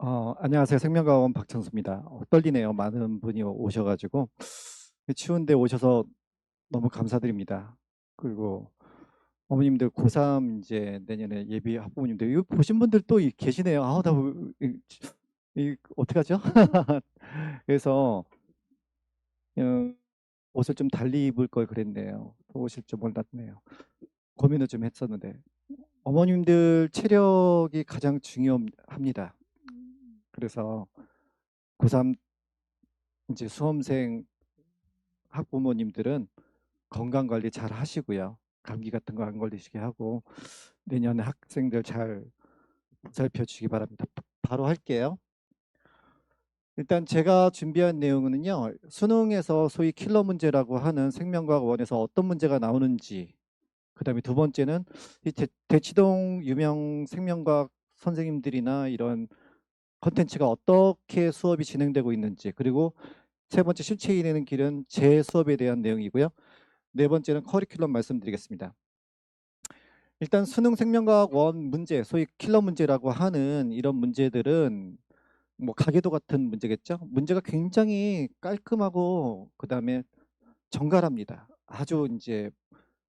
안녕하세요. 생명과학원 박창수입니다. 떨리네요. 많은 분이 오셔가지고 추운데 오셔서 너무 감사드립니다. 그리고 어머님들 고3 이제 내년에 예비 학부모님들 이거 보신 분들 또 계시네요. 어떡하죠? 그래서 어, 옷을 좀 달리 입을 걸 그랬네요. 또 오실 줄 몰랐네요. 고민을 좀 했었는데 어머님들 체력이 가장 중요합니다. 그래서 고3 이제 수험생 학부모님들은 건강 관리 잘 하시고요. 감기 같은 거 안 걸리시게 하고 내년에 학생들 잘 살펴 주시기 바랍니다. 바로 할게요. 일단 제가 준비한 내용은요. 수능에서 소위 킬러 문제라고 하는 생명과학 원에서 어떤 문제가 나오는지, 그다음에 두 번째는 이 대치동 유명 생명과학 선생님들이나 이런 컨텐츠가 어떻게 수업이 진행되고 있는지, 그리고 세 번째 실체 이내는 길은 제 수업에 대한 내용이고요. 네 번째는 커리큘럼 말씀드리겠습니다. 일단 수능 생명과학 원 문제, 소위 킬러 문제라고 하는 이런 문제들은 뭐 가계도 같은 문제겠죠. 문제가 굉장히 깔끔하고 그다음에 정갈합니다. 아주 이제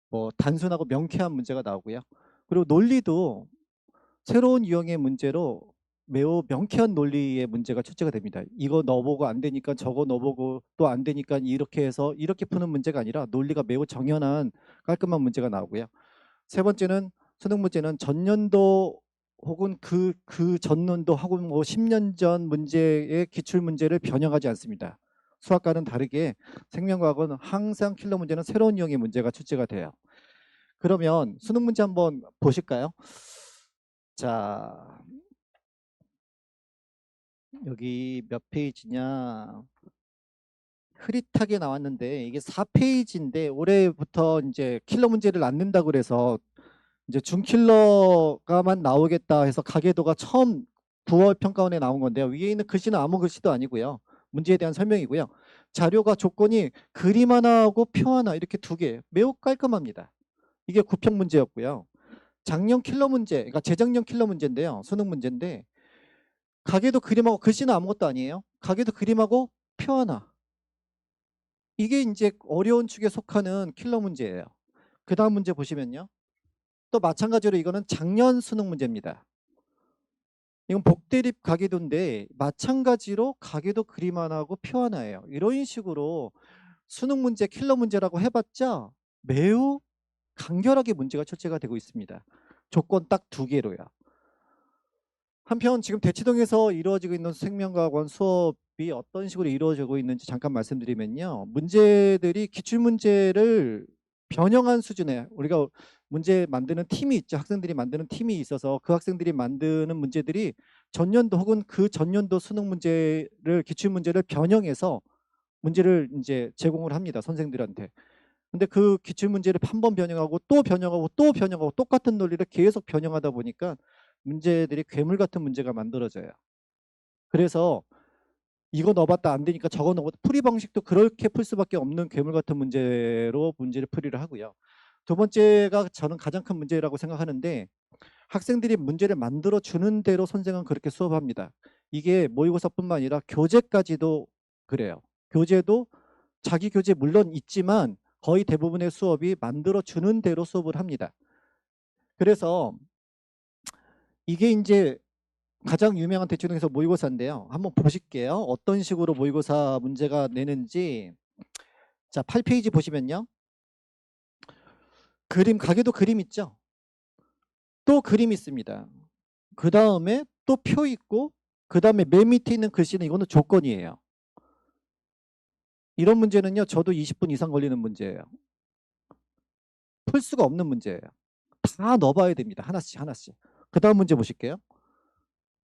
뭐 단순하고 명쾌한 문제가 나오고요. 그리고 논리도 새로운 유형의 문제로 매우 명쾌한 논리의 문제가 출제가 됩니다. 이거 넣어보고 안 되니까 저거 넣어보고 또 안 되니까 이렇게 해서 이렇게 푸는 문제가 아니라 논리가 매우 정연한 깔끔한 문제가 나오고요. 세 번째는 수능 문제는 전년도 혹은 그 전년도 혹은 뭐 10년 전 문제의 기출 문제를 변형하지 않습니다. 수학과는 다르게 생명과학은 항상 킬러 문제는 새로운 유형의 문제가 출제가 돼요. 그러면 수능 문제 한번 보실까요? 자, 여기 몇 페이지냐? 흐릿하게 나왔는데 이게 4페이지인데 올해부터 이제 킬러 문제를 안 낸다고 그래서 이제 준킬러가만 나오겠다 해서 가계도가 처음 9월 평가원에 나온 건데요. 위에 있는 글씨는 아무 글씨도 아니고요. 문제에 대한 설명이고요. 자료가 조건이 그림 하나하고 표 하나 이렇게 두 개, 매우 깔끔합니다. 이게 구평 문제였고요. 작년 킬러 문제, 그러니까 재작년 킬러 문제인데요. 수능 문제인데 가계도 그림하고 글씨는 아무것도 아니에요. 가계도 그림하고 표 하나. 이게 이제 어려운 축에 속하는 킬러 문제예요. 그 다음 문제 보시면요. 또 마찬가지로 이거는 작년 수능 문제입니다. 이건 복대립 가계도인데 마찬가지로 가계도 그림 하나하고 표 하나예요. 이런 식으로 수능 문제 킬러 문제라고 해봤자 매우 간결하게 문제가 출제가 되고 있습니다. 조건 딱 두 개로요. 한편 지금 대치동에서 이루어지고 있는 생명과학원 수업이 어떤 식으로 이루어지고 있는지 잠깐 말씀드리면요. 문제들이 기출문제를 변형한 수준의 우리가 문제 만드는 팀이 있죠. 학생들이 만드는 팀이 있어서 그 학생들이 만드는 문제들이 전년도 혹은 그 전년도 수능 문제를 기출문제를 변형해서 문제를 이제 제공을 합니다. 선생들한테. 근데 그 기출문제를 한 번 변형하고 또 변형하고 또 변형하고 똑같은 논리를 계속 변형하다 보니까 문제들이 괴물 같은 문제가 만들어져요. 그래서 이거 넣어봤다 안 되니까 저거 넣어봤다. 풀이 방식도 그렇게 풀 수밖에 없는 괴물 같은 문제로 문제를 풀이를 하고요. 두 번째가 저는 가장 큰 문제라고 생각하는데 학생들이 문제를 만들어 주는 대로 선생은 그렇게 수업합니다. 이게 모의고사뿐만 아니라 교재까지도 그래요. 교재도 자기 교재 물론 있지만 거의 대부분의 수업이 만들어 주는 대로 수업을 합니다. 그래서 이게 이제 가장 유명한 대치동에서 모의고사인데요. 한번 보실게요. 어떤 식으로 모의고사 문제가 내는지. 자, 8페이지 보시면요. 그림, 가게도 그림 있죠? 또 그림 있습니다. 그 다음에 또 표 있고, 그 다음에 맨 밑에 있는 글씨는 이거는 조건이에요. 이런 문제는요, 저도 20분 이상 걸리는 문제예요. 풀 수가 없는 문제예요. 다 넣어봐야 됩니다. 하나씩, 하나씩. 그 다음 문제 보실게요.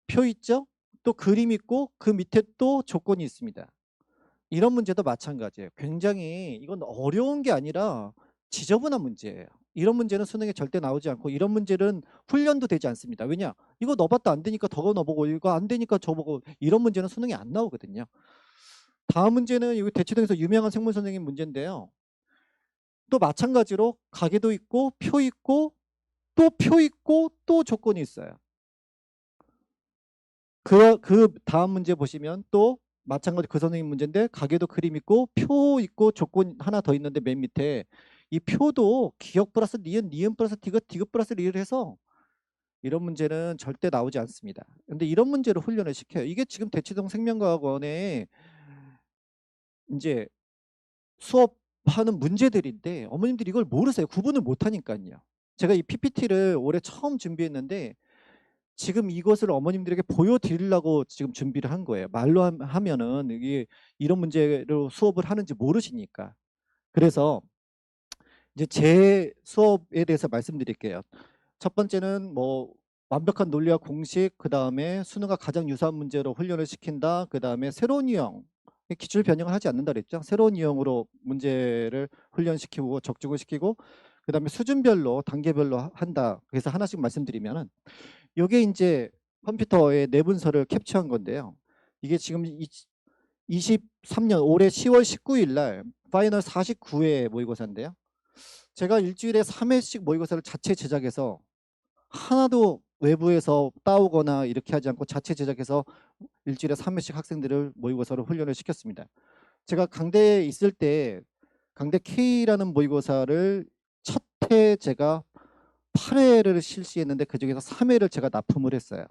표 있죠? 또 그림 있고, 그 밑에 또 조건이 있습니다. 이런 문제도 마찬가지예요. 굉장히 이건 어려운 게 아니라 지저분한 문제예요. 이런 문제는 수능에 절대 나오지 않고 이런 문제는 훈련도 되지 않습니다. 왜냐? 이거 넣어봤다 안 되니까 저거 넣어보고 이거 안 되니까 저거 보고 이런 문제는 수능에 안 나오거든요. 다음 문제는 여기 대치동에서 유명한 생물 선생님 문제인데요. 또 마찬가지로 가계도 있고 표 있고 또 표 있고 또 조건이 있어요. 그 다음 문제 보시면 또 마찬가지 그 선생님 문제인데 가계도 그림 있고 표 있고 조건 하나 더 있는데 맨 밑에 이 표도 기억 플러스 니은, 니은 플러스 디귿, 디귿 플러스 리을 해서 이런 문제는 절대 나오지 않습니다. 근데 이런 문제를 훈련을 시켜요. 이게 지금 대치동 생명과학원에 이제 수업하는 문제들인데 어머님들이 이걸 모르세요. 구분을 못하니까요. 제가 이 PPT를 올해 처음 준비했는데 지금 이것을 어머님들에게 보여드리려고 지금 준비를 한 거예요. 말로 하면은 이게 이런 문제로 수업을 하는지 모르시니까. 그래서 이제 제 수업에 대해서 말씀드릴게요. 첫 번째는 뭐 완벽한 논리와 공식, 그 다음에 수능과 가장 유사한 문제로 훈련을 시킨다. 그 다음에 새로운 유형, 기출 변형을 하지 않는다 그랬죠. 새로운 유형으로 문제를 훈련시키고 적중을 시키고, 그 다음에 수준별로 단계별로 한다. 그래서 하나씩 말씀드리면은 이게 이제 컴퓨터의 내분서를 캡처한 건데요. 이게 지금 23년 올해 10월 19일 날 파이널 49회 모의고사인데요. 제가 일주일에 3회씩 모의고사를 자체 제작해서 하나도 외부에서 따오거나 이렇게 하지 않고 자체 제작해서 일주일에 3회씩 학생들을 모의고사로 훈련을 시켰습니다. 제가 강대에 있을 때 강대 K라는 모의고사를 첫 해 제가 8회를 실시했는데 그중에서 3회를 제가 납품을 했어요.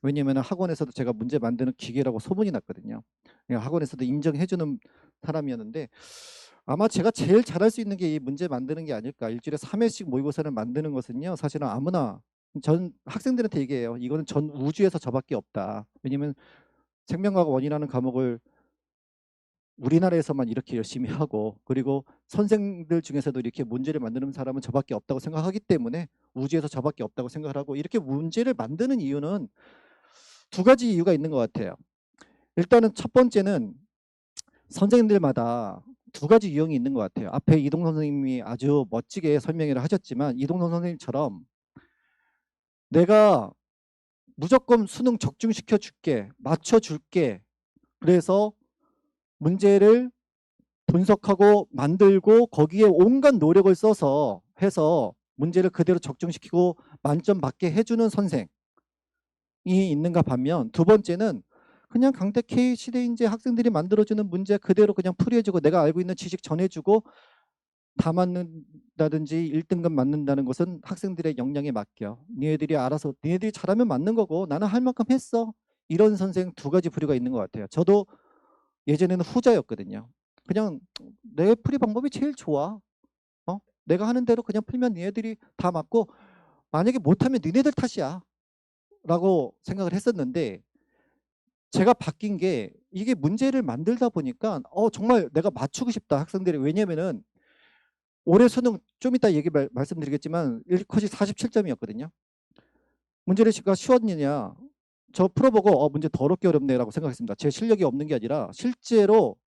왜냐하면 학원에서도 제가 문제 만드는 기계라고 소문이 났거든요. 학원에서도 인정해주는 사람이었는데 아마 제가 제일 잘할 수 있는 게 이 문제 만드는 게 아닐까. 일주일에 3회씩 모의고사를 만드는 것은요. 사실은 아무나 전 학생들한테 얘기해요. 이거는 전 우주에서 저밖에 없다. 왜냐하면 생명과학 원이라는 과목을 우리나라에서만 이렇게 열심히 하고 그리고 선생들 중에서도 이렇게 문제를 만드는 사람은 저밖에 없다고 생각하기 때문에 우주에서 저밖에 없다고 생각을 하고 이렇게 문제를 만드는 이유는 두 가지 이유가 있는 것 같아요. 일단은 첫 번째는 선생님들마다 두 가지 유형이 있는 것 같아요. 앞에 이동선 선생님이 아주 멋지게 설명을 하셨지만 이동선 선생님처럼 내가 무조건 수능 적중시켜 줄게, 맞춰 줄게. 그래서 문제를 분석하고 만들고 거기에 온갖 노력을 써서 해서 문제를 그대로 적중시키고 만점 받게 해주는 선생이 있는가 반면 두 번째는 그냥 강대 K 시대인재 학생들이 만들어주는 문제 그대로 그냥 풀이해주고 내가 알고 있는 지식 전해주고 다 맞는다든지 1등급 맞는다는 것은 학생들의 역량에 맡겨. 니네들이 알아서 니네들이 잘하면 맞는 거고 나는 할 만큼 했어. 이런 선생 두 가지 부류가 있는 것 같아요. 저도 예전에는 후자였거든요. 그냥 내 풀이 방법이 제일 좋아. 내가 하는 대로 그냥 풀면 니네들이 다 맞고 만약에 못하면 니네들 탓이야. 라고 생각을 했었는데 제가 바뀐 게 이게 문제를 만들다 보니까 정말 내가 맞추고 싶다 학생들이. 왜냐면은 올해 수능 좀 이따 말씀드리겠지만 1컷이 47점이었거든요. 문제를 쉬웠느냐 저 풀어보고 문제 더럽게 어렵네라고 생각했습니다. 제 실력이 없는 게 아니라 실제로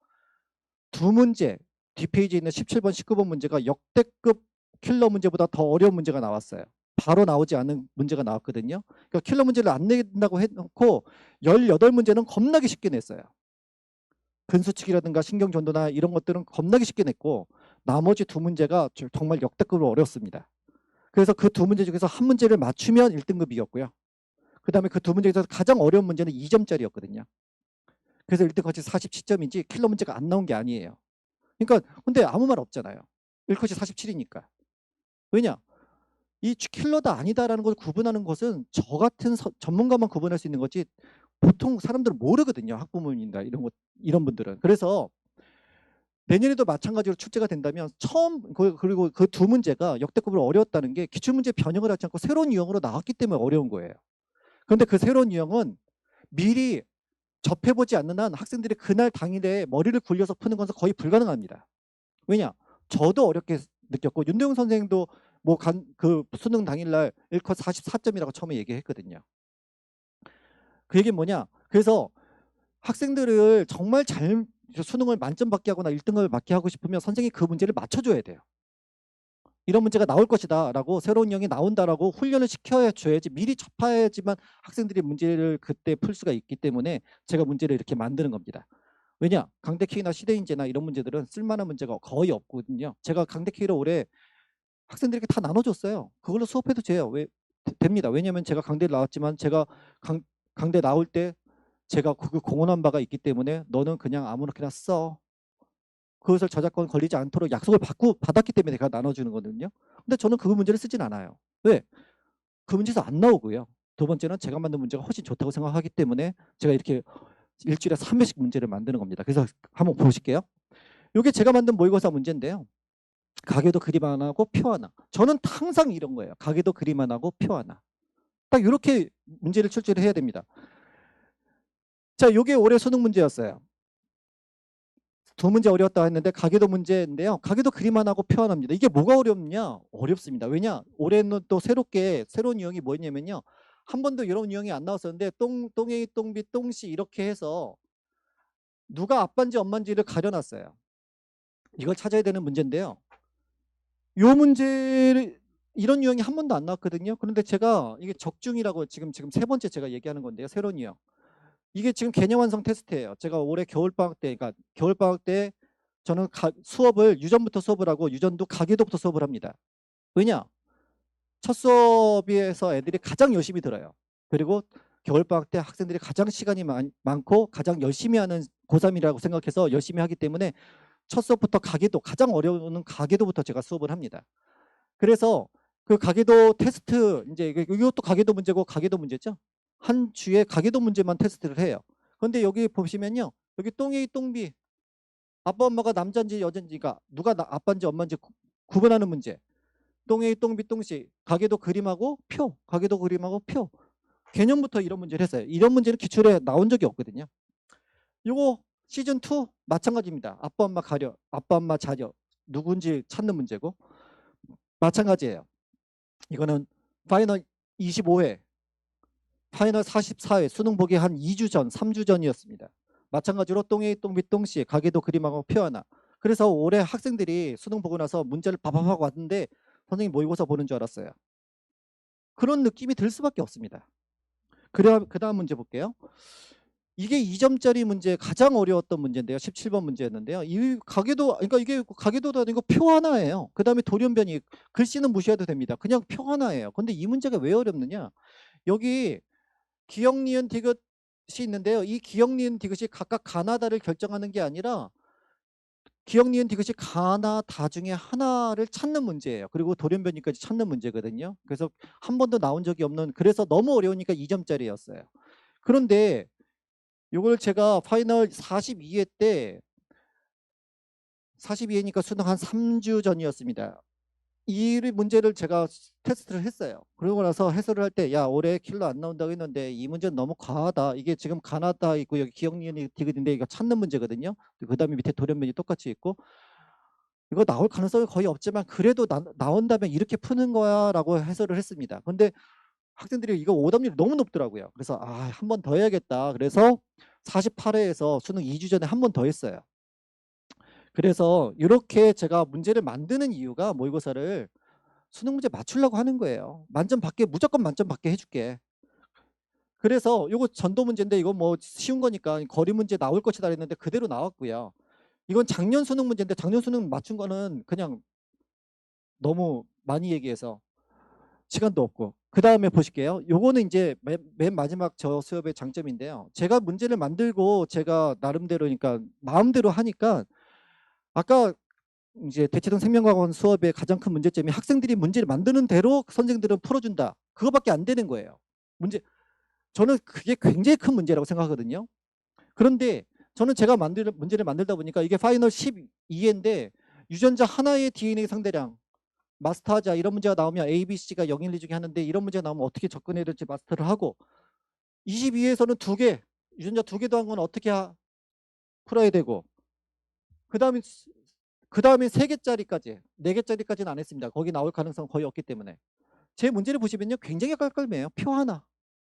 두 문제 뒷페이지에 있는 17번 19번 문제가 역대급 킬러 문제보다 더 어려운 문제가 나왔어요. 바로 나오지 않은 문제가 나왔거든요. 그러니까 킬러 문제를 안 낸다고 해놓고 18문제는 겁나게 쉽게 냈어요. 근수칙이라든가 신경전도나 이런 것들은 겁나게 쉽게 냈고 나머지 두 문제가 정말 역대급으로 어렵습니다. 그래서 그 두 문제 중에서 한 문제를 맞추면 1등급이었고요. 그 다음에 그 두 문제 중에서 가장 어려운 문제는 2점짜리였거든요. 그래서 1등급이 47점인지 킬러 문제가 안 나온 게 아니에요. 그러니까 근데 아무 말 없잖아요. 1컷이 47이니까. 왜냐? 이 킬러다 아니다라는 걸 구분하는 것은 저 같은 전문가만 구분할 수 있는 거지 보통 사람들은 모르거든요. 학부모님이나 이런 분들은. 그래서 내년에도 마찬가지로 출제가 된다면 그리고 그 두 문제가 역대급으로 어려웠다는 게 기출문제 변형을 하지 않고 새로운 유형으로 나왔기 때문에 어려운 거예요. 그런데 그 새로운 유형은 미리 접해보지 않는 한 학생들이 그날 당일에 머리를 굴려서 푸는 것은 거의 불가능합니다. 왜냐? 저도 어렵게 느꼈고 윤대용 선생님도 그 수능 당일날 1컷 44점이라고 처음에 얘기했거든요. 그 얘기는 뭐냐? 그래서 학생들을 정말 잘 수능을 만점 받게 하거나 1등을 받게 하고 싶으면 선생님이 그 문제를 맞춰줘야 돼요. 이런 문제가 나올 것이다 라고 새로운 유형이 나온다라고 훈련을 시켜줘야지 미리 접해야지만 학생들이 문제를 그때 풀 수가 있기 때문에 제가 문제를 이렇게 만드는 겁니다. 왜냐? 강대 K나 시대인재나 이런 문제들은 쓸만한 문제가 거의 없거든요. 제가 강대 K를 올해 학생들에게 다 나눠줬어요. 그걸로 수업해도 돼요. 됩니다. 왜냐하면 제가 강대를 나왔지만 제가 강대 나올 때 제가 그 공언한 바가 있기 때문에 너는 그냥 아무렇게나 써. 그것을 저작권 걸리지 않도록 약속을 받았기 때문에 제가 나눠주는 거거든요. 근데 저는 그 문제를 쓰진 않아요. 왜? 그 문제에서 안 나오고요. 두 번째는 제가 만든 문제가 훨씬 좋다고 생각하기 때문에 제가 이렇게 일주일에 3회씩 문제를 만드는 겁니다. 그래서 한번 보실게요. 이게 제가 만든 모의고사 문제인데요. 가계도 그림 하나 하고 표 하나. 저는 항상 이런 거예요. 가계도 그림 하나 하고 표 하나. 딱 이렇게 문제를 출제를 해야 됩니다. 자, 이게 올해 수능 문제였어요. 두 문제 어려웠다 했는데 가계도 문제인데요. 가계도 그림 하나 하고 표 하나입니다. 이게 뭐가 어렵냐? 어렵습니다. 왜냐? 올해는 또 새로운 유형이 뭐였냐면요. 한 번도 이런 유형이 안 나왔었는데 똥A, 똥B, 똥C 이렇게 해서 누가 아빠인지 엄마인지를 가려놨어요. 이걸 찾아야 되는 문제인데요. 요 문제를 이런 유형이 한 번도 안 나왔거든요. 그런데 제가 이게 적중이라고 지금 세 번째 제가 얘기하는 건데요. 새로운 유형. 이게 지금 개념 완성 테스트예요. 제가 올해 겨울방학 때, 그러니까 겨울방학 때 저는 수업을 유전부터 수업을 하고 유전도 가계도부터 수업을 합니다. 왜냐? 첫 수업에서 애들이 가장 열심히 들어요. 그리고 겨울방학 때 학생들이 가장 시간이 많고 가장 열심히 하는 고3이라고 생각해서 열심히 하기 때문에 첫 수업부터 가계도, 가장 어려운 가계도부터 제가 수업을 합니다. 그래서 그 가계도 테스트, 이제 이것도 가계도 문제고 가계도 문제죠. 한 주에 가계도 문제만 테스트를 해요. 그런데 여기 보시면요. 여기 똥A, 똥B. 아빠, 엄마가 남자인지 여자인지가 누가 아빠인지 엄마인지 구분하는 문제. 똥A, 똥B, 똥C. 가계도 그림하고 표. 가계도 그림하고 표. 개념부터 이런 문제를 했어요. 이런 문제는 기출에 나온 적이 없거든요. 요거 시즌2 마찬가지입니다. 아빠, 엄마 가려. 아빠, 엄마 자려. 누군지 찾는 문제고. 마찬가지예요. 이거는 파이널 25회, 파이널 44회 수능 보기 한 2주 전, 3주 전이었습니다. 마찬가지로 똥A, 똥B, 똥C 가계도 그림하고 표 하나. 그래서 올해 학생들이 수능 보고 나서 문제를 바바하고 왔는데 선생님 모의고사 보는 줄 알았어요. 그런 느낌이 들 수밖에 없습니다. 그 다음 문제 볼게요. 이게 2점짜리 문제 가장 어려웠던 문제인데요. 17번 문제였는데요. 이 가계도, 그러니까 이게 가계도도 아니고 표 하나예요. 그 다음에 돌연변이, 글씨는 무시해도 됩니다. 그냥 표 하나예요. 근데 이 문제가 왜 어렵느냐? 여기 기역, 니은, 디귿이 있는데요. 이 기역, 니은, 디귿이 각각 가나다를 결정하는 게 아니라 기역, 니은, 디귿이 가나다 중에 하나를 찾는 문제예요. 그리고 돌연변이까지 찾는 문제거든요. 그래서 한 번도 나온 적이 없는, 그래서 너무 어려우니까 2점짜리였어요. 그런데 이걸 제가 파이널 42회 때 42회니까 수능 한 3주 전이었습니다. 이 문제를 제가 테스트를 했어요. 그러고 나서 해설을 할 때 야 올해 킬러 안 나온다고 했는데 이 문제는 너무 과하다. 이게 지금 가나다 있고 여기 기억 니은이 디귿인데 이거 찾는 문제거든요. 그 다음에 밑에 돌연변이 똑같이 있고 이거 나올 가능성이 거의 없지만 그래도 나온다면 이렇게 푸는 거야 라고 해설을 했습니다. 근데 학생들이 이거 오답률이 너무 높더라고요. 그래서 한 번 더 해야겠다. 그래서 48회에서 수능 2주 전에 한 번 더 했어요. 그래서 이렇게 제가 문제를 만드는 이유가 모의고사를 수능 문제 맞추려고 하는 거예요. 만점 받게, 무조건 만점 받게 해줄게. 그래서 이거 전도 문제인데 이거 뭐 쉬운 거니까 거리 문제 나올 것이다 했는데 그대로 나왔고요. 이건 작년 수능 문제인데 작년 수능 맞춘 거는 그냥 너무 많이 얘기해서 시간도 없고. 그 다음에 보실게요. 요거는 이제 맨 마지막 저 수업의 장점인데요. 제가 문제를 만들고 제가 나름대로 그러니까 마음대로 하니까 아까 이제 대체동 생명과학원 수업의 가장 큰 문제점이 학생들이 문제를 만드는 대로 선생들은 풀어준다. 그거밖에 안 되는 거예요. 저는 그게 굉장히 큰 문제라고 생각하거든요. 그런데 저는 제가 문제를 만들다 보니까 이게 파이널 12회인데 유전자 하나의 DNA 상대량 마스터하자 이런 문제가 나오면 A, B, C가 0, 1, 2 중에 하는데 이런 문제가 나오면 어떻게 접근해야 될지 마스터를 하고 22회에서는 2개, 유전자 2개도 한 건 어떻게 풀어야 되고 그 다음에 3개짜리까지 4개짜리까지는 안 했습니다. 거기 나올 가능성 거의 없기 때문에 제 문제를 보시면요 굉장히 깔끔해요. 표 하나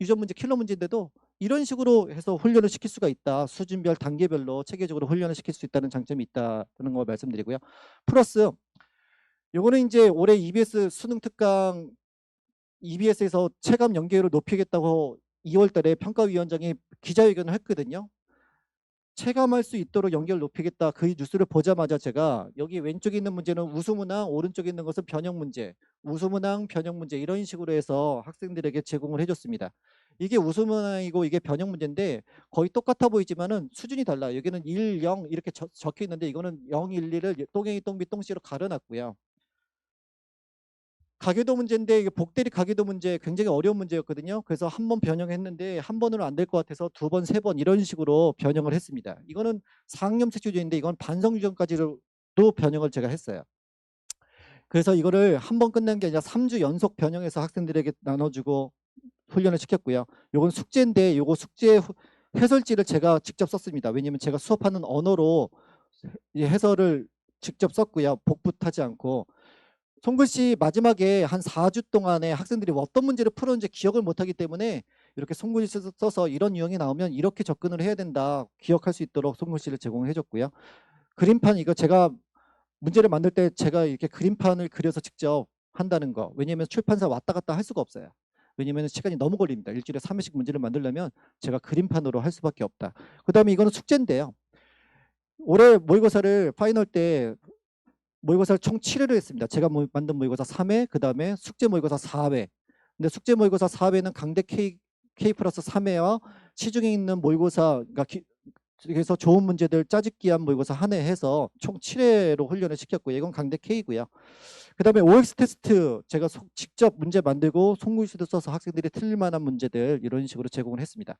유전 문제 킬러 문제인데도 이런 식으로 해서 훈련을 시킬 수가 있다. 수준별 단계별로 체계적으로 훈련을 시킬 수 있다는 장점이 있다는 거 말씀드리고요. 플러스 요거는 이제 올해 EBS 수능 특강 EBS에서 체감 연계율을 높이겠다고 2월 달에 평가위원장이 기자회견을 했거든요. 체감할 수 있도록 연결 높이겠다. 그 뉴스를 보자마자 제가 여기 왼쪽에 있는 문제는 우수문항, 오른쪽에 있는 것은 변형 문제, 우수문항, 변형 문제 이런 식으로 해서 학생들에게 제공을 해줬습니다. 이게 우수문항이고 이게 변형 문제인데 거의 똑같아 보이지만은 수준이 달라요. 여기는 1, 0 이렇게 적혀 있는데 이거는 0, 1, 2를 똥행이 똥비 똥씨로 가려놨고요. 가계도 문제인데 이게 복대리 가계도 문제 굉장히 어려운 문제였거든요. 그래서 한 번 변형했는데 한 번으로 안 될 것 같아서 두 번, 세 번 이런 식으로 변형을 했습니다. 이거는 상염색조제인데 이건 반성유전까지도 변형을 제가 했어요. 그래서 이거를 한 번 끝난 게 아니라 3주 연속 변형해서 학생들에게 나눠주고 훈련을 시켰고요. 요건 숙제인데 요거 숙제 해설지를 제가 직접 썼습니다. 왜냐면 제가 수업하는 언어로 해설을 직접 썼고요. 복붙하지 않고. 손글씨 마지막에 한 4주 동안에 학생들이 어떤 문제를 풀었는지 기억을 못하기 때문에 이렇게 손글씨 써서 이런 유형이 나오면 이렇게 접근을 해야 된다. 기억할 수 있도록 손글씨를 제공해 줬고요. 그림판 이거 제가 문제를 만들 때 제가 이렇게 그림판을 그려서 직접 한다는 거. 왜냐하면 출판사 왔다 갔다 할 수가 없어요. 왜냐하면 시간이 너무 걸립니다. 일주일에 3회씩 문제를 만들려면 제가 그림판으로 할 수밖에 없다. 그 다음에 이거는 숙제인데요. 올해 모의고사를 파이널 때 모의고사를 총 7회를 했습니다. 제가 만든 모의고사 3회, 그 다음에 숙제 모의고사 4회. 근데 숙제 모의고사 4회는 강대 K 플러스 3회와 시중에 있는 모의고사, 그러니까 그래서 좋은 문제들 짜집기한 모의고사 한 회 해서 총 7회로 훈련을 시켰고요. 이건 강대 K고요. 그 다음에 OX 테스트 제가 직접 문제 만들고 송글씨도 써서 학생들이 틀릴 만한 문제들 이런 식으로 제공을 했습니다.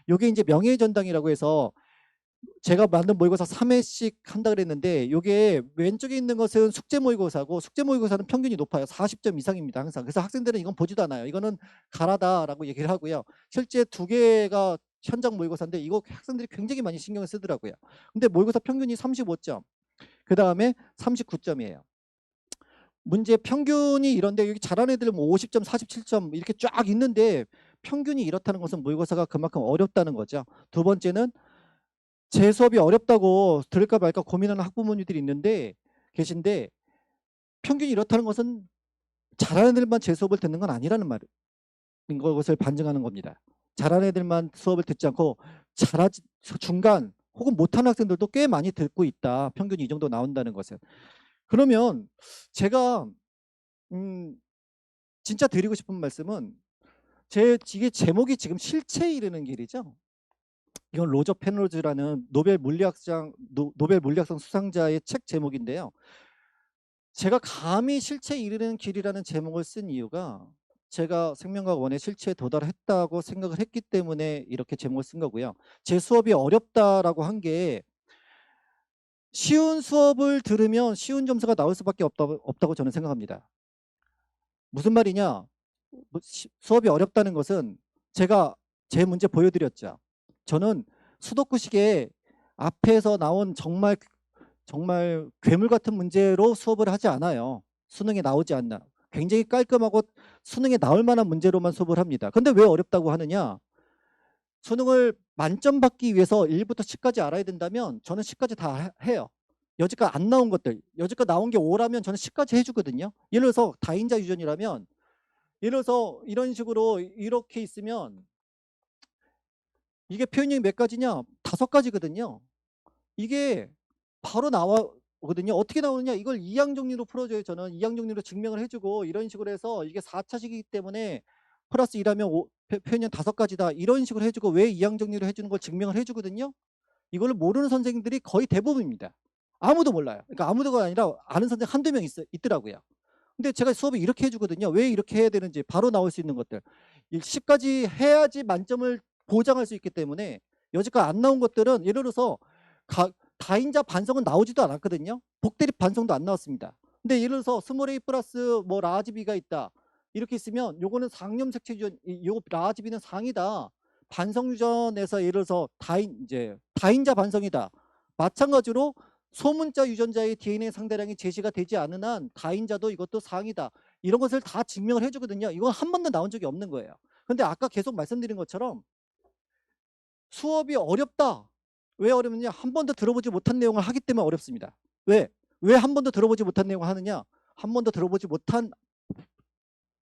이게 이제 명예의 전당이라고 해서 제가 만든 모의고사 3회씩 한다 그랬는데 이게 왼쪽에 있는 것은 숙제 모의고사고 숙제 모의고사는 평균이 높아요. 40점 이상입니다. 항상. 그래서 학생들은 이건 보지도 않아요. 이거는 가라다라고 얘기를 하고요. 실제 두 개가 현장 모의고사인데 이거 학생들이 굉장히 많이 신경을 쓰더라고요. 근데 모의고사 평균이 35점. 그 다음에 39점이에요. 문제 평균이 이런데 여기 잘하는 애들은 뭐 50점, 47점 이렇게 쫙 있는데 평균이 이렇다는 것은 모의고사가 그만큼 어렵다는 거죠. 두 번째는 제 수업이 어렵다고 들을까 말까 고민하는 학부모님들이 계신데 평균이 이렇다는 것은 잘하는 애들만 제 수업을 듣는 건 아니라는 말인 것을 반증하는 겁니다. 잘하는 애들만 수업을 듣지 않고 잘하지 중간 혹은 못하는 학생들도 꽤 많이 듣고 있다. 평균이 이 정도 나온다는 것은. 그러면 제가 진짜 드리고 싶은 말씀은 이게 제목이 지금 실체에 이르는 길이죠. 이건 로저 페놀즈라는 노벨 물리학상 수상자의 책 제목인데요. 제가 감히 실체에 이르는 길이라는 제목을 쓴 이유가 제가 생명과학 원의 실체에 도달했다고 생각을 했기 때문에 이렇게 제목을 쓴 거고요. 제 수업이 어렵다라고 한 게 쉬운 수업을 들으면 쉬운 점수가 나올 수밖에 없다고 저는 생각합니다. 무슨 말이냐? 수업이 어렵다는 것은 제가 제 문제 보여드렸죠. 저는 수도쿠식에 앞에서 나온 정말 괴물 같은 문제로 수업을 하지 않아요. 수능에 나오지 않나. 굉장히 깔끔하고 수능에 나올 만한 문제로만 수업을 합니다. 근데 왜 어렵다고 하느냐? 수능을 만점 받기 위해서 1부터 10까지 알아야 된다면 저는 10까지 다 해요. 여지껏 안 나온 것들, 여지껏 나온 게 5라면 저는 10까지 해주거든요. 예를 들어서 다인자 유전이라면 예를 들어서 이런 식으로 이렇게 있으면 이게 표현형이 몇 가지냐? 5가지거든요. 이게 바로 나오거든요. 어떻게 나오느냐? 이걸 이항 정리로 풀어줘요. 저는 이항 정리로 증명을 해주고 이런 식으로 해서 이게 4차식이기 때문에 플러스 2라면 표현형 5가지다. 이런 식으로 해주고 왜 이항 정리로 해주는 걸 증명을 해주거든요. 이걸 모르는 선생님들이 거의 대부분입니다. 아무도 몰라요. 그러니까 아무도가 아니라 아는 선생님 한두 명 있더라고요. 근데 제가 수업을 이렇게 해주거든요. 왜 이렇게 해야 되는지 바로 나올 수 있는 것들. 10까지 해야지 만점을 보장할 수 있기 때문에 여지껏 안 나온 것들은 예를 들어서 다인자 반성은 나오지도 않았거든요. 복대립 반성도 안 나왔습니다. 근데 예를 들어서 스몰 A 플러스 뭐 라지 B가 있다. 이렇게 있으면 요거는 상염색체 유전, 요 라지 B는 상이다. 반성 유전에서 예를 들어서 다인자 반성이다. 마찬가지로 소문자 유전자의 DNA 상대량이 제시가 되지 않은 한 다인자도 이것도 상이다. 이런 것을 다 증명을 해주거든요. 이건 한 번도 나온 적이 없는 거예요. 근데 아까 계속 말씀드린 것처럼 수업이 어렵다. 왜 어렵느냐? 한 번도 들어보지 못한 내용을 하기 때문에 어렵습니다. 왜 한 번도 들어보지 못한 내용을 하느냐? 한 번도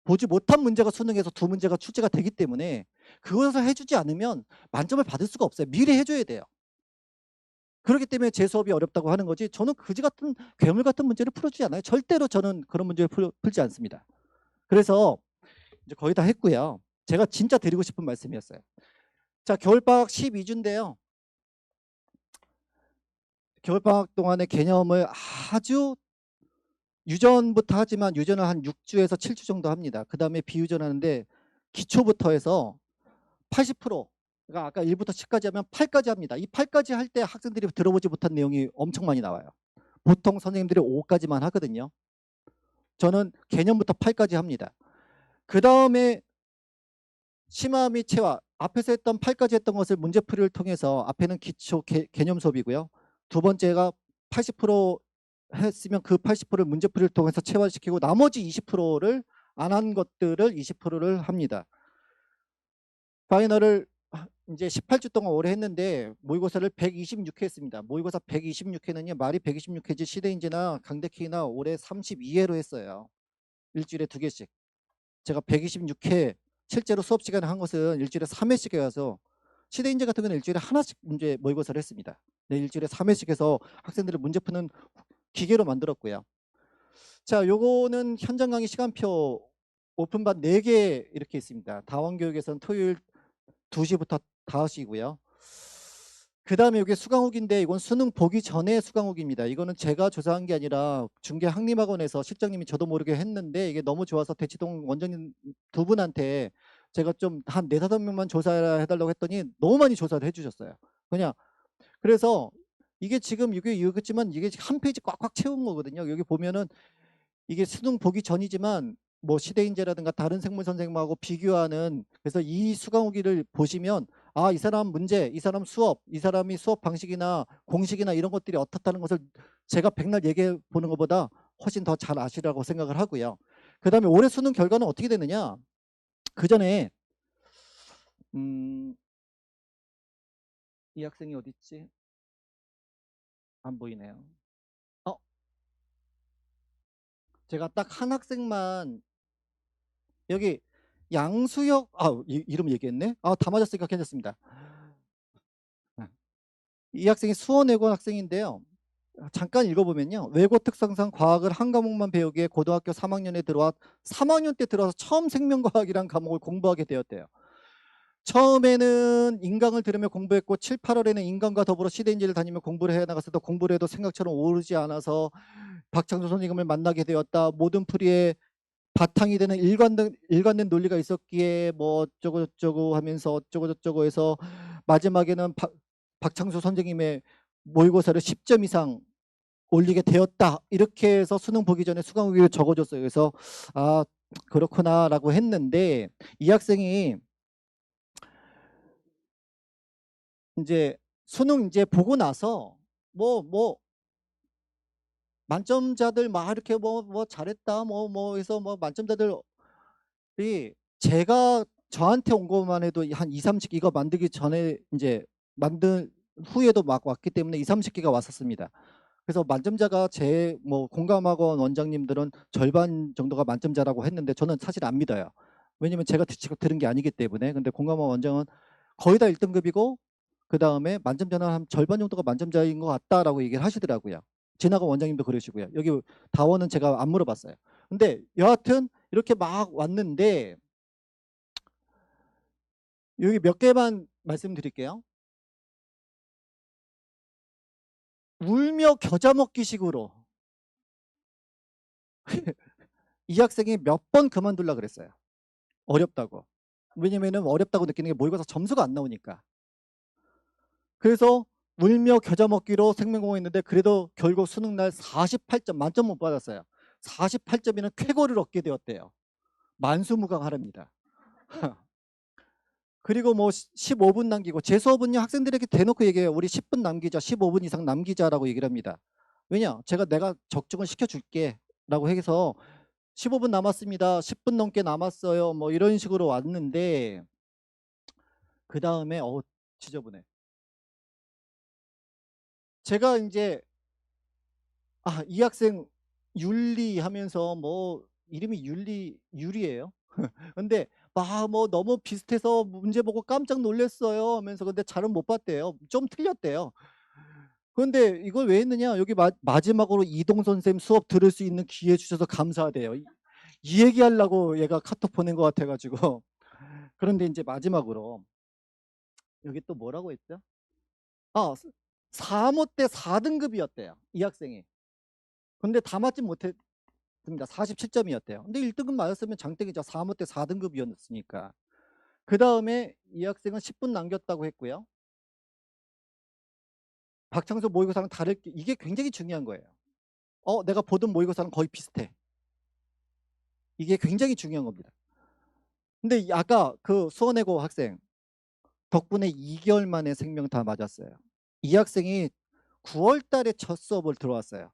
보지 못한 문제가 수능에서 두 문제가 출제가 되기 때문에 그것을 해주지 않으면 만점을 받을 수가 없어요. 미리 해줘야 돼요. 그렇기 때문에 제 수업이 어렵다고 하는 거지 저는 그지 같은 괴물 같은 문제를 풀어주지 않아요. 절대로 저는 그런 문제를 풀지 않습니다. 그래서 이제 거의 다 했고요. 제가 진짜 드리고 싶은 말씀이었어요. 자, 겨울방학 12주인데요. 겨울방학 동안의 개념을 아주 유전부터 하지만 유전을 한 6주에서 7주 정도 합니다. 그 다음에 비유전하는데 기초부터 해서 80%, 그러니까 아까 1부터 10까지 하면 8까지 합니다. 이 8까지 할 때 학생들이 들어보지 못한 내용이 엄청 많이 나와요. 보통 선생님들이 5까지만 하거든요. 저는 개념부터 8까지 합니다. 그 다음에 심화 및 체화, 앞에서 했던 8까지 했던 것을 문제풀이를 통해서 앞에는 기초 개념 수업이고요. 두 번째가 80% 했으면 그 80%를 문제풀이를 통해서 체화시키고 나머지 20%를 안 한 것들을 20%를 합니다. 파이널을 이제 18주 동안 오래 했는데 모의고사를 126회 했습니다. 모의고사 126회는요. 말이 126회지 시대인지나 강대키나 올해 32회로 했어요. 일주일에 2개씩. 제가 126회 실제로 수업 시간에 한 것은 일주일에 3회씩 해서 시대인재 같은 경우는 일주일에 하나씩 문제 모의고사를 했습니다. 네, 일주일에 3회씩 해서 학생들을 문제 푸는 기계로 만들었고요. 자, 요거는 현장 강의 시간표 오픈반 4개 이렇게 있습니다. 다원교육에서는 토요일 2시부터 5시고요. 그 다음에 이게 수강욱인데 이건 수능 보기 전에 수강욱입니다. 이거는 제가 조사한 게 아니라 중계학림학원에서 실장님이 저도 모르게 했는데 이게 너무 좋아서 대치동 원장님 두 분한테 제가 좀 한 4, 5명만 조사해달라고 했더니 너무 많이 조사를 해주셨어요. 그냥 그래서 이게 지금 이게 이거지만 이게 한 페이지 꽉꽉 채운 거거든요. 여기 보면은 이게 수능 보기 전이지만 뭐 시대인재라든가 다른 생물 선생님하고 비교하는 그래서 이 수강후기를 보시면 아, 이 사람 문제, 이 사람 수업, 이 사람이 수업 방식이나 공식이나 이런 것들이 어떻다는 것을 제가 백날 얘기해 보는 것보다 훨씬 더 잘 아시라고 생각을 하고요. 그 다음에 올해 수능 결과는 어떻게 되느냐. 그 전에 이 학생이 어디 있지? 안 보이네요. 제가 딱 한 학생만 여기 양수혁 이름 얘기했네. 다 맞았으니까 괜찮습니다. 이 학생이 수원외고 학생인데요. 잠깐 읽어보면요. 외고 특성상 과학을 한 과목만 배우기에 고등학교 3학년에 들어와 3학년 때 들어와서 처음 생명과학이란 과목을 공부하게 되었대요. 처음에는 인강을 들으며 공부했고 7, 8월에는 인강과 더불어 시대인지를 다니며 공부를 해 나갔어도 공부를 해도 생각처럼 오르지 않아서 박창조 선생님을 만나게 되었다. 모든 풀이에 바탕이 되는 일관된 논리가 있었기에 뭐 어쩌고 저쩌고 하면서 어쩌고 저쩌고 해서 마지막에는 박창수 선생님의 모의고사를 10점 이상 올리게 되었다. 이렇게 해서 수능 보기 전에 수강후기를 적어줬어요. 그래서 아, 그렇구나라고 했는데 이 학생이 이제 수능 이제 보고 나서 뭐 만점자들 막 이렇게 뭐 잘했다 뭐 해서 뭐 만점자들이 제가 저한테 온 것만 해도 한 2, 30개 이거 만들기 전에 이제 만든 후에도 막 왔기 때문에 2, 30개가 왔었습니다. 그래서 만점자가 제 뭐 공감학원 원장님들은 절반 정도가 만점자라고 했는데 저는 사실 안 믿어요. 왜냐면 제가 직접 들은 게 아니기 때문에. 근데 공감학원 원장은 거의 다 1등급이고 그 다음에 만점자는 한 절반 정도가 만점자인 것 같다라고 얘기를 하시더라고요. 지나간 원장님도 그러시고요. 여기 다원은 제가 안 물어봤어요. 근데 여하튼 이렇게 막 왔는데 여기 몇 개만 말씀드릴게요. 울며 겨자 먹기식으로 이 학생이 몇 번 그만둘라 그랬어요. 어렵다고. 왜냐면은 어렵다고 느끼는 게 모의고사 점수가 안 나오니까. 그래서 울며 겨자 먹기로 생명공헌했는데 그래도 결국 수능날 48점 만점 못 받았어요. 48점이면 쾌거를 얻게 되었대요. 만수무강하랍니다. 그리고 뭐 15분 남기고 제 수업은요 학생들에게 대놓고 얘기해요. 우리 10분 남기자 15분 이상 남기자라고 얘기를 합니다. 왜냐 내가 적중을 시켜줄게 라고 해서 15분 남았습니다. 10분 넘게 남았어요. 뭐 이런 식으로 왔는데 그 다음에 지저분해. 제가 이제 이 학생 윤리 하면서 뭐 이름이 유리예요. 근데 막 뭐 너무 비슷해서 문제 보고 깜짝 놀랐어요 하면서 근데 잘은 못 봤대요. 좀 틀렸대요. 그런데 이걸 왜 했느냐 여기 마지막으로 이동 선생님 수업 들을 수 있는 기회 주셔서 감사하대요. 이 얘기하려고 얘가 카톡 보낸 것 같아가지고 그런데 이제 마지막으로 여기 또 뭐라고 했죠? 아, 4모 때 4등급이었대요. 이 학생이. 근데 다 맞지 못했습니다. 47점이었대요. 근데 1등급 맞았으면 장땡이죠. 4모 때 4등급이었으니까. 그 다음에 이 학생은 10분 남겼다고 했고요. 박창수 모의고사랑 다를 게 이게 굉장히 중요한 거예요. 내가 보던 모의고사랑 거의 비슷해. 이게 굉장히 중요한 겁니다. 근데 아까 그 수원외고 학생 덕분에 2개월 만에 생명 다 맞았어요. 이 학생이 9월 달에 첫 수업을 들어왔어요.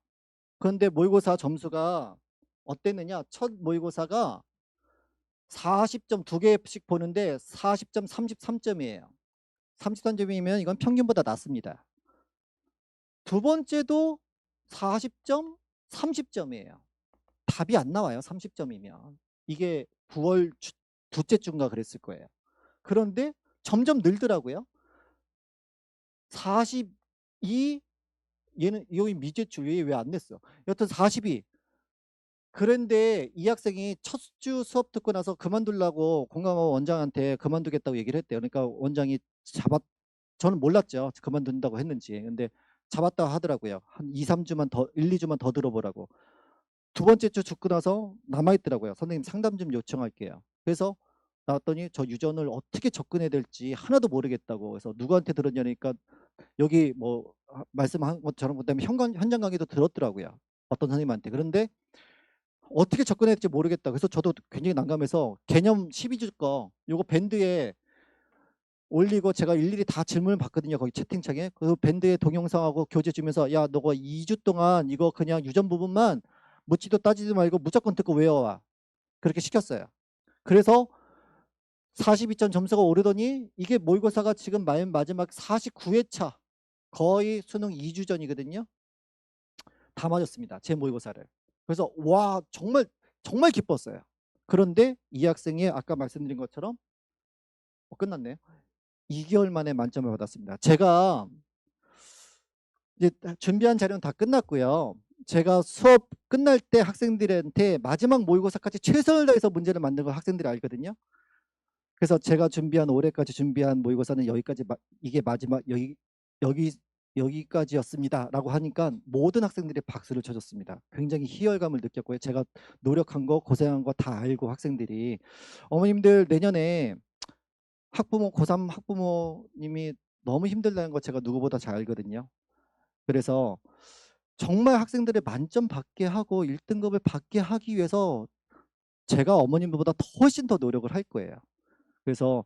그런데 모의고사 점수가 어땠느냐? 첫 모의고사가 40점 두 개씩 보는데 40점 33점이에요. 33점이면 이건 평균보다 낮습니다. 두 번째도 40점 30점이에요. 답이 안 나와요. 30점이면. 이게 9월 둘째 주인가 그랬을 거예요. 그런데 점점 늘더라고요. 42, 얘는 여기 미제출 왜 안 냈어? 여튼 42. 그런데 이 학생이 첫 주 수업 듣고 나서 그만두려고 공강학원 원장한테 그만두겠다고 얘기를 했대요. 그러니까 원장이 저는 몰랐죠. 그만둔다고 했는지. 근데 잡았다 하더라고요. 한 2, 3주만 더, 1, 2주만 더 들어보라고. 두 번째 주 죽고 나서 남아있더라고요. 선생님 상담 좀 요청할게요. 그래서 나왔더니 저 유전을 어떻게 접근해야 될지 하나도 모르겠다고. 그래서 누구한테 들었냐니까 여기 뭐 말씀한 것처럼 그다음에 현장 강의도 들었더라고요. 어떤 선생님한테. 그런데 어떻게 접근해야 될지 모르겠다. 그래서 저도 굉장히 난감해서 개념 12주 거 요거 밴드에 올리고 제가 일일이 다 질문을 받거든요. 거기 채팅창에. 그 밴드에 동영상하고 교재 주면서 야 너가 2주 동안 이거 그냥 유전 부분만 묻지도 따지지 말고 무조건 듣고 외워와. 그렇게 시켰어요. 그래서 42점 점수가 오르더니 이게 모의고사가 지금 마지막 49회차 거의 수능 2주 전이거든요. 다 맞았습니다. 제 모의고사를. 그래서 와 정말 정말 기뻤어요. 그런데 이 학생이 아까 말씀드린 것처럼 끝났네요. 2개월 만에 만점을 받았습니다. 제가 이제 준비한 자료는 다 끝났고요. 제가 수업 끝날 때 학생들한테 마지막 모의고사까지 최선을 다해서 문제를 만든 걸 학생들이 알거든요. 그래서 제가 준비한 올해까지 준비한 모의고사는 여기까지 이게 마지막 여기까지였습니다라고 하니까 모든 학생들이 박수를 쳐줬습니다. 굉장히 희열감을 느꼈고요. 제가 노력한 거 고생한 거 다 알고 학생들이 어머님들 내년에 학부모 고3 학부모님이 너무 힘들다는 거 제가 누구보다 잘 알거든요. 그래서 정말 학생들의 만점 받게 하고 1등급을 받게 하기 위해서 제가 어머님보다 훨씬 더 노력을 할 거예요. 그래서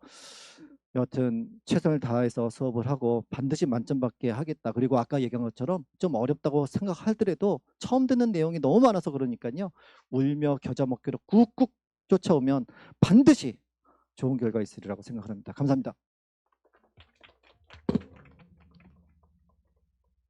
여하튼 최선을 다해서 수업을 하고 반드시 만점 받게 하겠다. 그리고 아까 얘기한 것처럼 좀 어렵다고 생각하더라도 처음 듣는 내용이 너무 많아서 그러니까요. 울며 겨자 먹기로 꾹꾹 쫓아오면 반드시 좋은 결과 있으리라고 생각합니다. 감사합니다.